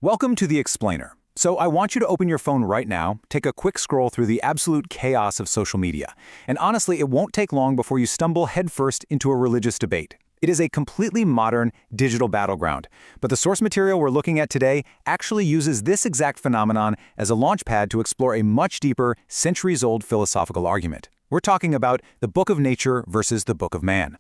Welcome to The Explainer. So I want you to open your phone right now, take a quick scroll through the absolute chaos of social media. And honestly, it won't take long before you stumble headfirst into a religious debate. It is a completely modern digital battleground. But the source material we're looking at today actually uses this exact phenomenon as a launchpad to explore a much deeper, centuries-old philosophical argument. We're talking about the Book of Nature versus the Book of Man.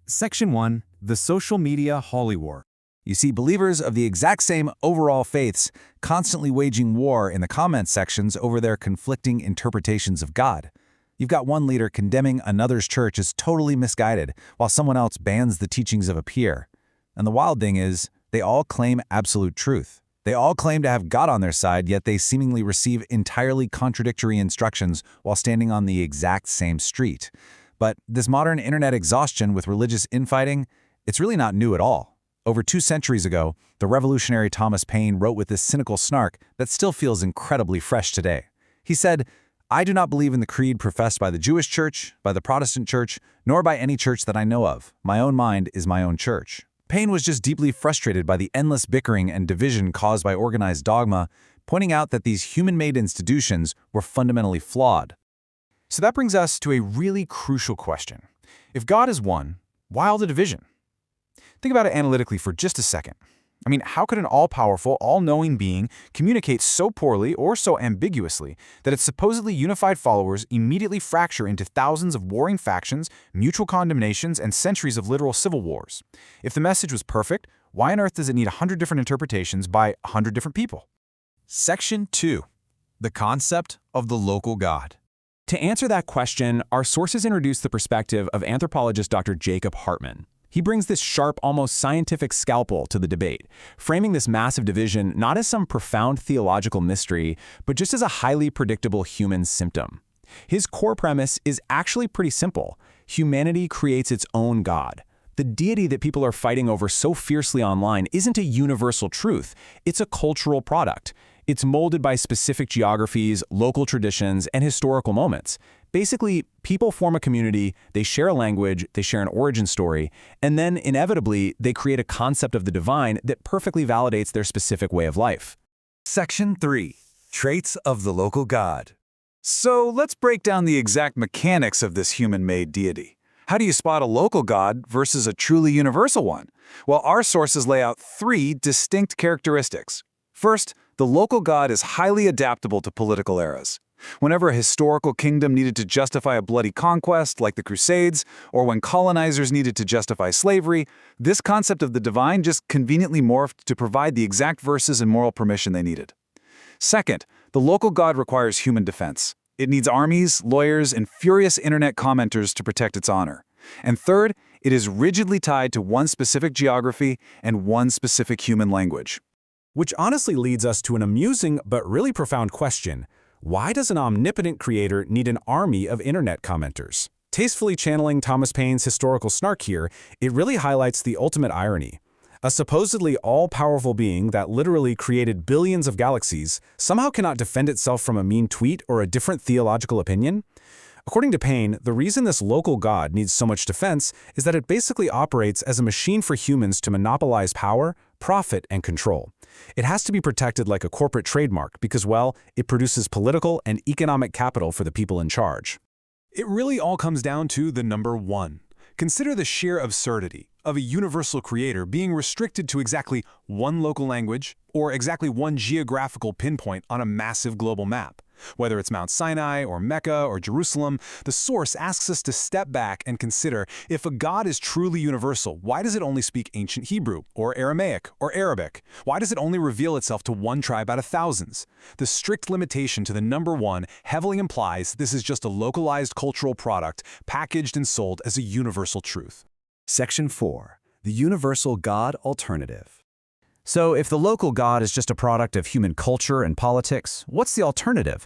Section 1. The Social Media Holy War. You see believers of the exact same overall faiths constantly waging war in the comment sections over their conflicting interpretations of God. You've got one leader condemning another's church as totally misguided, while someone else bans the teachings of a peer. And the wild thing is, they all claim absolute truth. They all claim to have God on their side, yet they seemingly receive entirely contradictory instructions while standing on the exact same street. But this modern internet exhaustion with religious infighting, it's really not new at all. Over 2 centuries ago, the revolutionary Thomas Paine wrote with this cynical snark that still feels incredibly fresh today. He said, "I do not believe in the creed professed by the Jewish church, by the Protestant church, nor by any church that I know of. My own mind is my own church." Paine was just deeply frustrated by the endless bickering and division caused by organized dogma, pointing out that these human-made institutions were fundamentally flawed. So that brings us to a really crucial question. If God is one, why all the division? Think about it analytically for just a second. I mean, how could an all-powerful, all-knowing being communicate so poorly or so ambiguously that its supposedly unified followers immediately fracture into thousands of warring factions, mutual condemnations, and centuries of literal civil wars? If the message was perfect, why on earth does it need 100 different interpretations by 100 different people? Section 2. The Concept of the Local God. To answer that question, our sources introduce the perspective of anthropologist Dr. Jacob Hartman. He brings this sharp, almost scientific scalpel to the debate, framing this massive division not as some profound theological mystery, but just as a highly predictable human symptom. His core premise is actually pretty simple. Humanity creates its own God. The deity that people are fighting over so fiercely online isn't a universal truth. It's a cultural product. It's molded by specific geographies, local traditions, and historical moments. Basically, people form a community, they share a language, they share an origin story, and then inevitably, they create a concept of the divine that perfectly validates their specific way of life. Section 3. Traits of the Local God. So let's break down the exact mechanics of this human-made deity. How do you spot a local God versus a truly universal one? Well, our sources lay out 3 distinct characteristics. First, the local God is highly adaptable to political eras. Whenever a historical kingdom needed to justify a bloody conquest, like the Crusades, or when colonizers needed to justify slavery, this concept of the divine just conveniently morphed to provide the exact verses and moral permission they needed. Second, the local God requires human defense. It needs armies, lawyers, and furious internet commenters to protect its honor. And third, it is rigidly tied to one specific geography and one specific human language. Which honestly leads us to an amusing but really profound question. Why does an omnipotent creator need an army of internet commenters? Tastefully channeling Thomas Paine's historical snark here, it really highlights the ultimate irony. A supposedly all-powerful being that literally created billions of galaxies somehow cannot defend itself from a mean tweet or a different theological opinion? According to Paine, the reason this local God needs so much defense is that it basically operates as a machine for humans to monopolize power, profit, and control. It has to be protected like a corporate trademark because, well, it produces political and economic capital for the people in charge. It really all comes down to the number 1. Consider the sheer absurdity of a universal creator being restricted to exactly one local language or exactly one geographical pinpoint on a massive global map. Whether it's Mount Sinai or Mecca or Jerusalem, the source asks us to step back and consider, if a God is truly universal, why does it only speak ancient Hebrew or Aramaic or Arabic? Why does it only reveal itself to one tribe out of thousands? The strict limitation to the number 1 heavily implies this is just a localized cultural product packaged and sold as a universal truth. Section 4. The Universal God Alternative. So if the local God is just a product of human culture and politics, what's the alternative?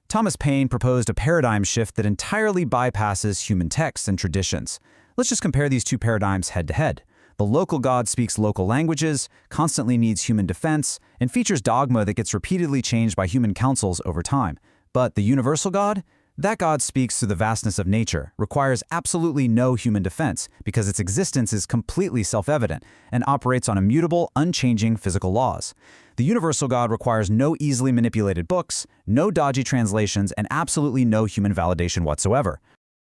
Thomas Paine proposed a paradigm shift that entirely bypasses human texts and traditions. Let's just compare these 2 paradigms head to head. The local God speaks local languages, constantly needs human defense, and features dogma that gets repeatedly changed by human councils over time. But the universal God? That God speaks through the vastness of nature requires absolutely no human defense because its existence is completely self-evident and operates on immutable, unchanging physical laws. The universal God requires no easily manipulated books, no dodgy translations, and absolutely no human validation whatsoever.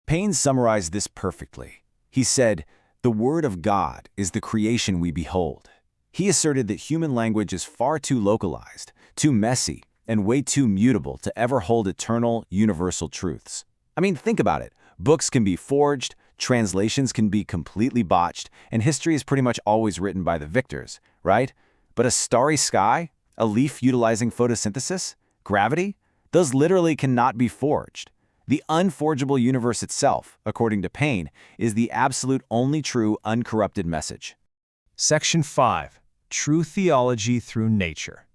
Paine summarized this perfectly. He said, "The Word of God is the creation we behold." He asserted that human language is far too localized, too messy, and way too mutable to ever hold eternal, universal truths. I mean, think about it. Books can be forged, translations can be completely botched, and history is pretty much always written by the victors, right? But a starry sky, a leaf utilizing photosynthesis, gravity, those literally cannot be forged. The unforgeable universe itself, according to Paine, is the absolute only true, uncorrupted message. Section 5. True Theology Through Nature.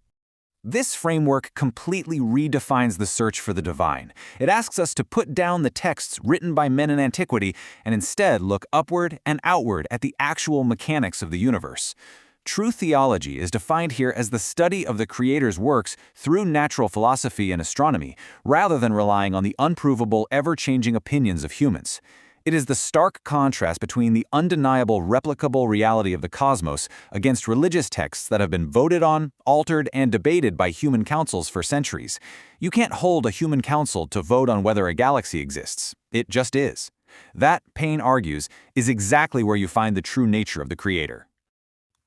This framework completely redefines the search for the divine. It asks us to put down the texts written by men in antiquity and instead look upward and outward at the actual mechanics of the universe. True theology is defined here as the study of the Creator's works through natural philosophy and astronomy, rather than relying on the unprovable, ever-changing opinions of humans. It is the stark contrast between the undeniable, replicable reality of the cosmos against religious texts that have been voted on, altered, and debated by human councils for centuries. You can't hold a human council to vote on whether a galaxy exists. It just is. That, Paine argues, is exactly where you find the true nature of the Creator.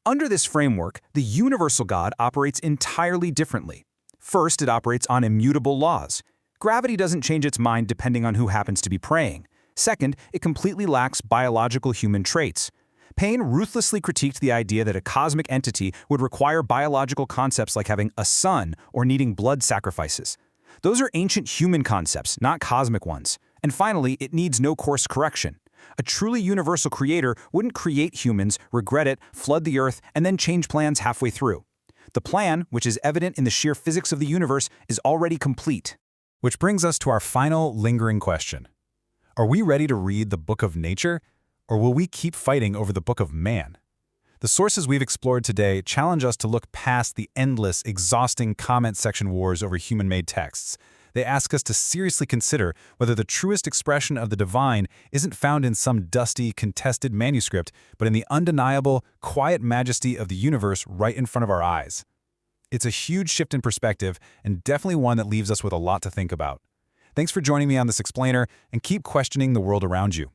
Under this framework, the universal God operates entirely differently. First, it operates on immutable laws. Gravity doesn't change its mind depending on who happens to be praying. Second, it completely lacks biological human traits. Paine ruthlessly critiqued the idea that a cosmic entity would require biological concepts like having a sun or needing blood sacrifices. Those are ancient human concepts, not cosmic ones. And finally, it needs no course correction. A truly universal creator wouldn't create humans, regret it, flood the earth, and then change plans halfway through. The plan, which is evident in the sheer physics of the universe, is already complete. Which brings us to our final lingering question. Are we ready to read the book of nature, or will we keep fighting over the book of man? The sources we've explored today challenge us to look past the endless, exhausting comment section wars over human-made texts. They ask us to seriously consider whether the truest expression of the divine isn't found in some dusty, contested manuscript, but in the undeniable, quiet majesty of the universe right in front of our eyes. It's a huge shift in perspective, and definitely one that leaves us with a lot to think about. Thanks for joining me on this explainer, and keep questioning the world around you.